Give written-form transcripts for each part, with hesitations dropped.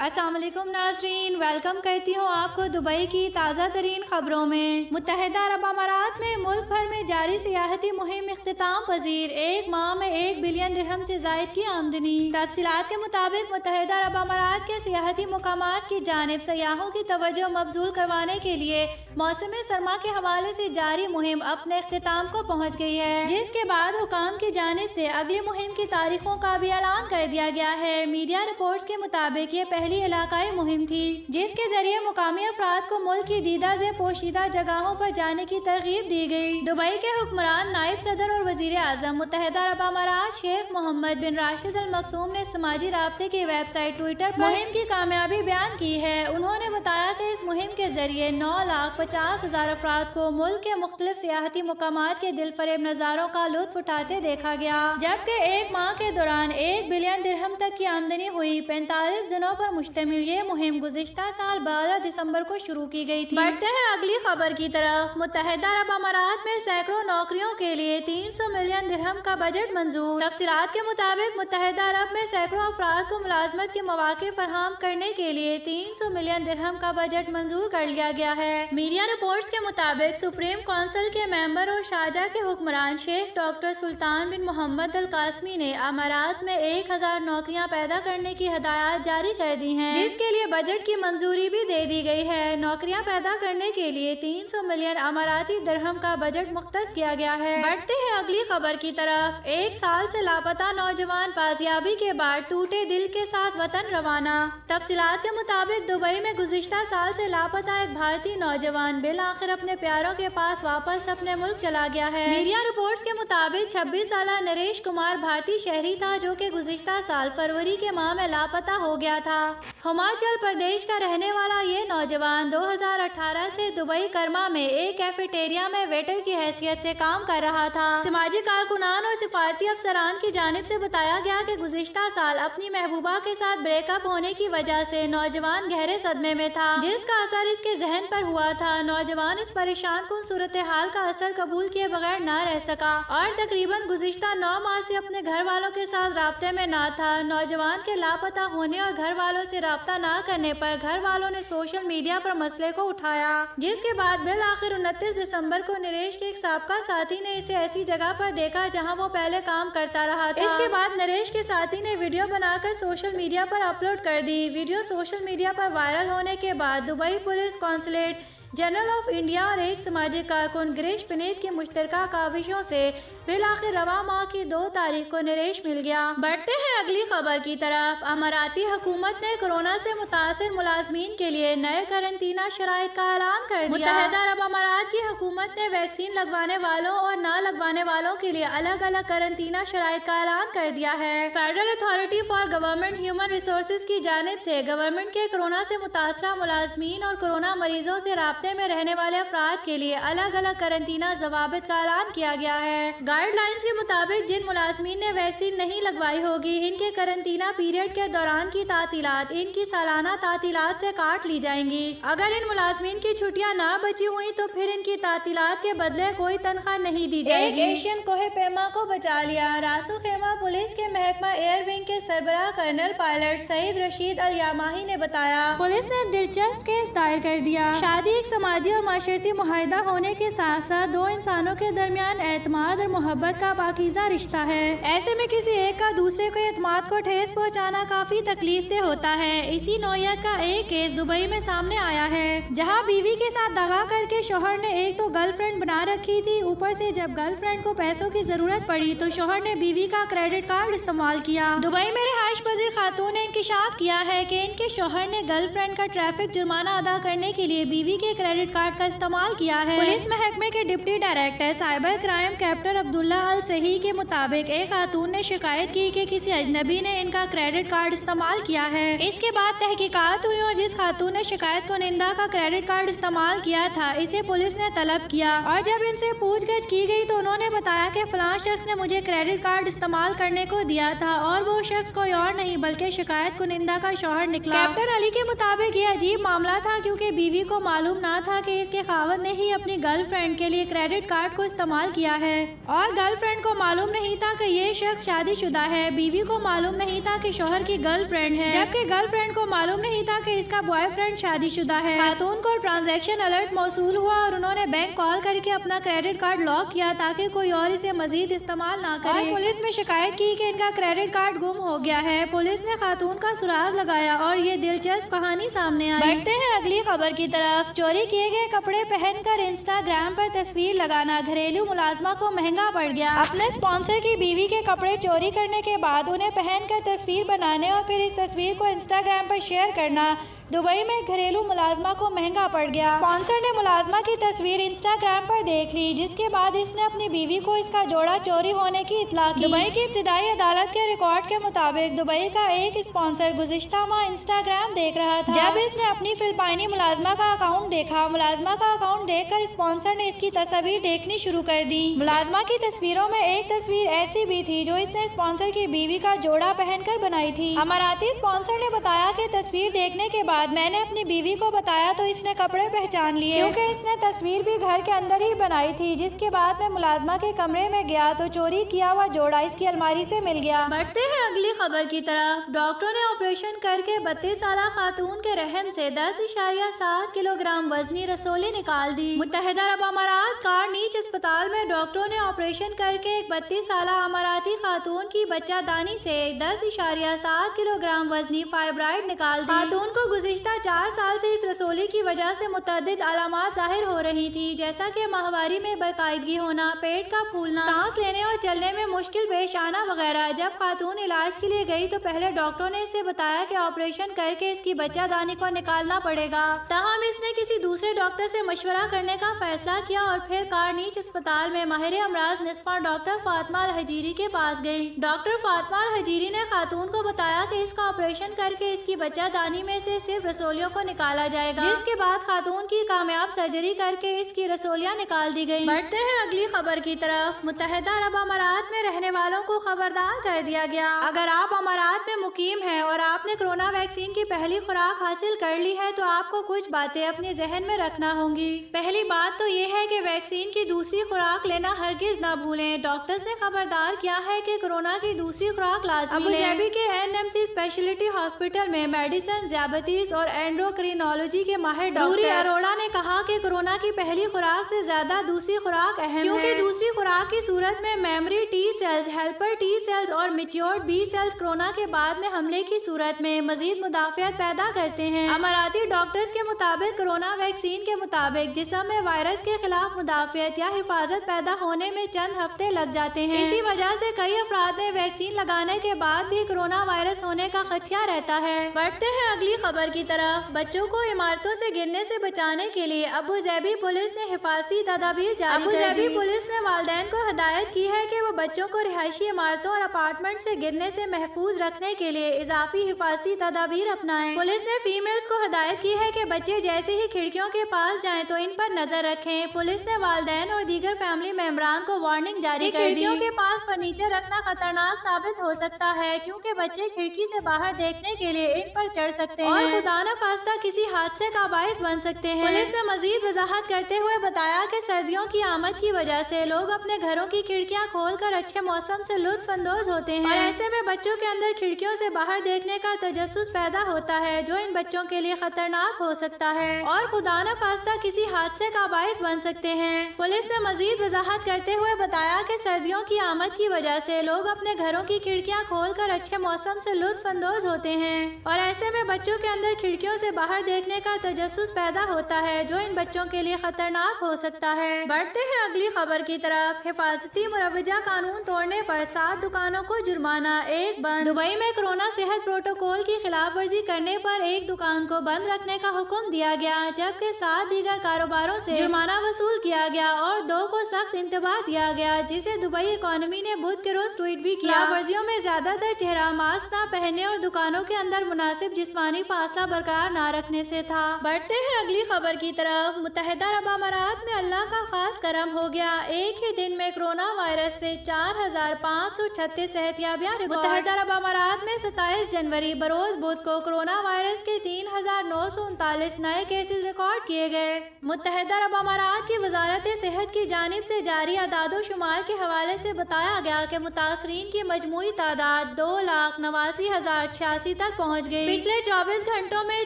अस्सलाम वालेकुम नाज़रीन, वेलकम करती हूँ आपको दुबई की ताज़ा तरीन खबरों में। मुत्तहिदा अरब अमारात में मुल्क भर में जारी सियाहती मुहिम इख्तिताम पजीर, एक माह में 1 बिलियन दिरहम से जायद की आमदनी। तफसीलात के मुताबिक मुत्तहिदा अरब अमारात के सियाहती मुकामात की जानिब सयाहों की तवज्जो मबजूल करवाने के लिए मौसम सरमा के हवाले से जारी मुहिम अपने इख्तिताम को पहुँच गई है, जिसके बाद हुकाम की जानिब से अगली मुहिम की तारीखों का भी ऐलान कर दिया गया है। मीडिया रिपोर्ट्स के मुताबिक ये पहली इलाकाई मुहिम थी जिसके जरिए मुकामी अफराद को मुल्क की दीदा से पोशीदा जगहों पर जाने की तरगीब दी गई। दुबई के हुक्मरान, नायब सदर और वजीर आजम मुत्तहिदा अरब अमारात शेख मोहम्मद बिन राशिद अल मखतूम ने समाजी राब्ते की वेबसाइट ट्विटर पर मुहिम की कामयाबी बयान की है। उन्होंने बताया कि इस मुहिम के जरिए 9,50,000 अफराद को मुल्क के मुख्तलिफ सियाहती मुकामात के दिलफरेब नज़ारों का लुत्फ उठाते देखा गया, जबकि एक माह के दौरान 1 बिलियन दिरहम तक की आमदनी हुई। 45 दिनों पर मुश्तमिल ये मुहिम गुज़िश्ता साल 12 दिसंबर को शुरू की गई थी। बढ़ते हैं अगली खबर की तरफ। मुत्तहिदा अरब अमारात में सैकड़ों नौकरियों के लिए 300 मिलियन दिरहम का बजट मंजूर। तफसीलात के मुताबिक मुत्तहिदा अरब में सैकड़ों अफराद को मुलाजमत के मौके फराहम करने के लिए 300 मिलियन दिरहम का बजट मंजूर कर लिया गया है। मीडिया रिपोर्ट्स के मुताबिक सुप्रीम काउंसिल के मेंबर और शारजाह के हुक्मरान शेख डॉक्टर सुल्तान बिन मोहम्मद अल कासमी ने अमारात में 1000 नौकरियां पैदा करने की हदायत जारी कर दी हैं, जिसके लिए बजट की मंजूरी भी दे दी गई है। नौकरियां पैदा करने के लिए 300 मिलियन अमाराती दिरहम का बजट मुख्तस किया गया है। बढ़ते हैं अगली खबर की तरफ। 1 साल से लापता नौजवान बाजियाबी के बाद टूटे दिल के साथ वतन रवाना। तफसीलात के मुताबिक दुबई में गुज़िश्ता साल से लापता एक भारतीय नौजवान बिल आखिर अपने प्यारों के पास वापस अपने मुल्क चला गया है। मीडिया रिपोर्ट्स के मुताबिक 26 साल नरेश कुमार भारतीय शहरी था जो कि गुज़िश्ता साल फरवरी के माह में लापता हो गया था। हिमाचल प्रदेश का रहने वाला ये नौजवान 2018 से दुबई करमा में एक कैफेटेरिया में वेटर की हैसियत से काम कर रहा था। समाजी कारकुनान और सिफारती अफसरान की जानिब से बताया गया कि गुज़िश्ता साल अपनी महबूबा के साथ ब्रेकअप होने की वजह से नौजवान गहरे सदमे में था, जिसका असर इसके जहन पर हुआ था। नौजवान इस परेशान कुन सूरत हाल का असर कबूल किए बगैर न रह सका और तकरीबन गुज़िश्ता 9 माह से अपने घर वालों के साथ राब्ते में न था। नौजवान के लापता होने और घर वालों से राब्ता न करने पर घर वालों ने सोशल मीडिया पर मसले को उठाया, जिसके बाद बिल आखिर 29 दिसंबर को नरेश के एक साबका साथी ने इसे ऐसी जगह पर देखा जहां वो पहले काम करता रहा था। इसके बाद नरेश के साथी ने वीडियो बनाकर सोशल मीडिया पर अपलोड कर दी। वीडियो सोशल मीडिया पर वायरल होने के बाद Dubai police consulate general of India और एक सामाजिक कारकुन गिरीश पनीत की मुश्तरका काविशों से बिल आखिर रवा माह की 2 तारीख को नरेश मिल गया। बढ़ते हैं अगली खबर की तरफ। अमाराती हुकूमत ने कोरोना से मुतासिर मुलाजमीन के लिए नए करंतना शराइत का ऐलान कर दिया। मुत्तहिदा अरब अमारात की हुकूमत ने वैक्सीन लगवाने वालों और न लगवाने वालों के लिए अलग अलग करंतना शराइत का ऐलान कर दिया है। Federal authority for government human resources की जानिब से गवर्नमेंट के कोरोना से मुतासरा मुलाजमीन और कोरोना मरीजों से राब्ते में रहने वाले अफराद के लिए अलग अलग करंतना जवाबित का ऐलान किया गया है। गाइडलाइंस के मुताबिक जिन मुलाजमीन ने वैक्सीन नहीं लगवाई होगी, इनके करंतना पीरियड के दौरान की तातीलात इनकी सालाना तातीलात से काट ली जाएंगी। अगर इन मुलाजमीन की छुट्टियां ना बची हुई तो फिर इनकी तातीलात के बदले कोई तनख्वाह नहीं दी जाएगी। एशियन कोहे पैमा को बचा लिया। रासू खेमा पुलिस के महकमा एयर विंग के सरबराह कर्नल पायलट सईद रशीद अल यामाही ने बताया, पुलिस ने दिलचस्प केस दायर कर दिया। शादी एक समाजी और माशरती मुआहिदा होने के साथ साथ 2 इंसानों के दरमियान एतमाद और मोहब्बत का पाकीज़ा रिश्ता है। ऐसे में किसी एक का दूसरे को एतमाद को ठेस पहुंचाना काफी तकलीफदेह होता है। इसी नौयत का एक केस दुबई में सामने आया है, जहां बीवी के साथ दगा करके शोहर ने एक तो गर्लफ्रेंड बना रखी थी, ऊपर से जब गर्लफ्रेंड को पैसों की जरूरत पड़ी तो शोहर ने बीवी का क्रेडिट कार्ड इस्तेमाल किया। दुबई में रिहाइश पजीर खातून ने इंकिशाफ किया है कि इनके शोहर ने गर्लफ्रेंड का ट्रैफिक जुर्माना अदा करने के लिए बीवी के क्रेडिट कार्ड का इस्तेमाल किया है। पुलिस महकमे के deputy director cyber crime captain Abdullah Al सही के मुताबिक एक खातून ने शिकायत की कि किसी अजनबी ने इनका क्रेडिट कार्ड इस्तेमाल किया है। इसके बाद तहकीकात हुई और जिस खातून ने शिकायत कुनिंदा का क्रेडिट कार्ड इस्तेमाल किया था, इसे पुलिस ने तलब किया और जब इनसे पूछगछ की गई तो उन्होंने बताया कि फलां शख्स ने मुझे क्रेडिट कार्ड इस्तेमाल करने को दिया था और वो शख्स कोई और नहीं बल्कि शिकायत कुनिंदा का शौहर निकला। कैप्टन अली के मुताबिक ये अजीब मामला था क्योंकि बीवी को मालूम ना था कि इसके खावत ने ही अपनी गर्लफ्रेंड के लिए क्रेडिट कार्ड को इस्तेमाल किया है और गर्लफ्रेंड को मालूम नहीं था कि ये शख्स शादीशुदा है। बीवी को मालूम नहीं था कि शौहर की गर्लफ्रेंड है, जबकि गर्लफ्रेंड को मालूम नहीं था कि इसका बॉयफ्रेंड शादीशुदा है। खातून को ट्रांजैक्शन अलर्ट मौसूल हुआ और उन्होंने बैंक कॉल करके अपना क्रेडिट कार्ड लॉक किया ताकि कोई और इसे मजीद इस्तेमाल ना करे। और पुलिस में शिकायत की कि इनका क्रेडिट कार्ड गुम हो गया है। पुलिस ने खातून का सुराग लगाया और ये दिलचस्प कहानी सामने आई। बढ़ते हैं अगली खबर की तरफ। चोरी किए गए कपड़े पहनकर इंस्टाग्राम पर तस्वीर लगाना घरेलू मुलाजमा को महंगा पड़ गया। अपने स्पॉन्सर की बीवी के कपड़े चोरी करने के बाद उन्हें पहनकर तस्वीर बनाने और फिर इस तस्वीर को इंस्टाग्राम पर शेयर करना दुबई में घरेलू मुलाजमा को महंगा पड़ गया। स्पॉन्सर ने मुलाजमा की तस्वीर इंस्टाग्राम पर देख ली, जिसके बाद इसने अपनी बीवी को इसका जोड़ा चोरी होने की इत्तला की। दुबई की इब्तिदाई अदालत के रिकॉर्ड के मुताबिक दुबई का एक स्पॉन्सर गुज़िश्ता माह इंस्टाग्राम देख रहा था। जब इसने अपनी फिलिपाइनी मुलाजमा का अकाउंट देखा, मुलाजमा का अकाउंट देखकर स्पॉन्सर ने इसकी तस्वीर देखनी शुरू कर दी। मुलाजमा की तस्वीरों में एक तस्वीर ऐसी भी थी जो इसने स्पॉन्सर की बीवी का जोड़ा पहनकर बनाई थी। अमाराती स्पॉन्सर ने बताया कि तस्वीर देखने के बाद मैंने अपनी बीवी को बताया तो इसने कपड़े पहचान लिए, क्योंकि इसने तस्वीर भी घर के अंदर ही बनाई थी। जिसके बाद मैं मुलाजमा के कमरे में गया तो चोरी किया हुआ जोड़ा इसकी अलमारी से मिल गया। बढ़ते हैं अगली खबर की तरफ। डॉक्टरों ने ऑपरेशन करके 32 साल खातून के रहम से 10.7 किलोग्राम वजनी रसोली निकाल दी। मुत्तहिदा अरब अमारात कारनीच अस्पताल में डॉक्टरों ने ऑपरेशन करके एक 32 साल अमाराती खातून की बच्चादानी से 10.7 किलोग्राम वजनी फाइब्राइड निकाल दी। खातून को गुज़िश्ता 4 साल से इस रसोली की वजह से मुतअद्दिद अलामात जाहिर हो रही थी, जैसा कि माहवारी में बाकायदगी होना, पेट का फूलना, सांस लेने और चलने में मुश्किल पेश आना वगैरह। जब खातून इलाज के लिए गई तो पहले डॉक्टरों ने इसे बताया कि ऑपरेशन करके इसकी बच्चादानी को निकालना पड़ेगा। ताहम इसने किसी दूसरे डॉक्टर से मशवरा करने का फैसला किया और फिर कारनीच अस्पताल में माहिर अमराज निस्फा डॉक्टर फातिमा अल हजीरी के पास गई। डॉक्टर फातिमा अल हजीरी ने खातून को बताया कि इसका ऑपरेशन करके इसकी बच्चादानी में से सिर्फ रसोलियों को निकाला जाएगा, जिसके बाद खातून की कामयाब सर्जरी करके इसकी रसोलियां निकाल दी गई। बढ़ते हैं अगली खबर की तरफ। मुत्तहिदा अरब अमारात में रहने वालों को खबरदार कर दिया गया। अगर आप अमारात में मुकीम हैं और आपने कोरोना वैक्सीन की पहली खुराक हासिल कर ली है तो आपको कुछ बातें अपने जहन में रखना होंगी। पहली बात तो ये है कि वैक्सीन की दूसरी खुराक लेना हरगिज न भूलें। डॉक्टर्स ने खबरदार किया है कि कोरोना की दूसरी खुराक लाजमी लें। अबू धाबी के एनएमसी स्पेशलिटी हॉस्पिटल में मेडिसिन, डायबिटीज और एंडोक्रिनोलॉजी के माहिर डॉक्टर अरोड़ा ने कहा कि कोरोना की पहली खुराक से ज्यादा दूसरी खुराक अहम है, क्योंकि दूसरी खुराक की सूरत में memory T cells, helper T cells और मैच्योर्ड बी सेल्स कोरोना के बाद में हमले की सूरत में मजीद मुदाफियत पैदा करते हैं। अमाराती डॉक्टर्स के मुताबिक कोरोना वैक्सीन के मुताबिक जिस्म में वायरस के खिलाफ मुदाफियत या हिफाजत पैदा होने में चंद हफ्ते लग जाते हैं। इसी वजह से कई अफराद में वैक्सीन लगाने के बाद भी कोरोना वायरस होने का खदशा रहता है। बढ़ते हैं अगली खबर की तरफ। बच्चों को इमारतों से गिरने से बचाने के लिए अबू धाबी पुलिस ने हिफाजती तदाबीर जारी कर दी। अबू धाबी पुलिस ने वालिदैन को हिदायत की है कि वो बच्चों को रिहायशी इमारतों और अपार्टमेंट से गिरने से महफूज रखने के लिए इजाफी हिफाजती तदाबीर अपनाएं। पुलिस ने फीमेल्स को हिदायत की है कि बच्चे जैसे ही खिड़कियों के पास जाएं तो इन पर नजर रखें। पुलिस ने वालिदैन और दीगर फैमिली मेंबरान को वार्निंग जारी कर दी। खिड़कियों के पास फर्नीचर रखना खतरनाक साबित हो सकता है, क्योंकि बच्चे खिड़की से बाहर देखने के लिए इन पर चढ़ सकते हैं और खुदा न खास्ता किसी हादसे का बाइस बन सकते हैं। पुलिस ने मजीद वजाहत करते हुए बताया कि सर्दियों की आमद की वजह से लोग अपने घरों की खिड़कियां खोलकर अच्छे मौसम से लुत्फ अंदोज होते हैं और ऐसे में बच्चों के अंदर खिड़कियों से बाहर देखने का तजस्सुस पैदा होता है, जो इन बच्चों के लिए खतरनाक हो सकता है और खुदा न खास्ता किसी हादसे का बाइस बन सकते हैं। पुलिस ने मजीद वजाहत करते हुए बताया कि सर्दियों की आमद की वजह से लोग अपने घरों की खिड़कियां खोलकर अच्छे मौसम से लुत्फ अंदोज होते हैं और ऐसे में बच्चों के अंदर खिड़कियों से बाहर देखने का तजस्सुस पैदा होता है, जो इन बच्चों के लिए खतरनाक हो सकता है। बढ़ते हैं अगली खबर की तरफ। हिफाजती मुरवजा कानून तोड़ने पर 7 दुकानों को जुर्माना, 1 बंद। दुबई में कोरोना सेहत प्रोटोकॉल की खिलाफ वर्जी करने पर 1 दुकान को बंद रखने का हुक्म दिया गया, जबकि 7 दीगर कारोबारों से जुर्माना वसूल किया गया और 2 को सख्त इंतबाह दिया गया, जिसे दुबई इकोनॉमी ने बुध के रोज ट्वीट भी किया। वर्जियों में ज्यादातर चेहरा मास्क न पहनने और दुकानों के अंदर मुनासिब जिस्मानी फासला हौसला बरकरार न रखने से था। बढ़ते हैं अगली खबर की तरफ। मुत्तहिदा अरब अमारात में अल्लाह का खास करम हो गया। एक ही दिन में कोरोना वायरस से 4536 सेहतियाबियां। मुत्तहिदा अरब अमारात में 27 जनवरी बरोज बुध को कोरोना वायरस के 3939 नए केसेस रिकॉर्ड किए गए। मुत्तहिदा अरब अमारात की वजारत सेहत की जानिब से जारी अदादो शुमार के हवाले से बताया गया कि मुतासरीन की मजमूई तादाद 2,89,086 तक पहुँच गई। पिछले 24 घंटों में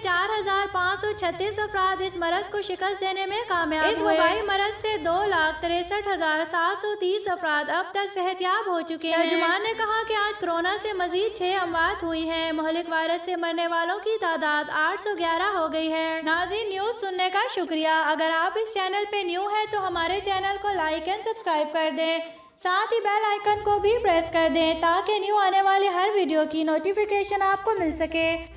4,536 अफराद इस मरज को शिकस्त देने में कामयाब हुए। इस वबाई मरज से 2,63,730 अफराद अब तक सेहतियाब हो चुके हैं। तर्जुमान ने कहा कि आज कोरोना से मजीद 6 अमवात हुई हैं। मुहलिक वायरस से मरने वालों की तादाद 811 हो गई है। नाज़रीन, न्यूज़ सुनने का शुक्रिया। अगर आप इस चैनल पे न्यू है तो हमारे चैनल को लाइक एंड सब्सक्राइब कर दें, साथ ही बेल आइकन को भी प्रेस कर दें ताकि न्यू आने वाली हर वीडियो की नोटिफिकेशन आपको मिल सके।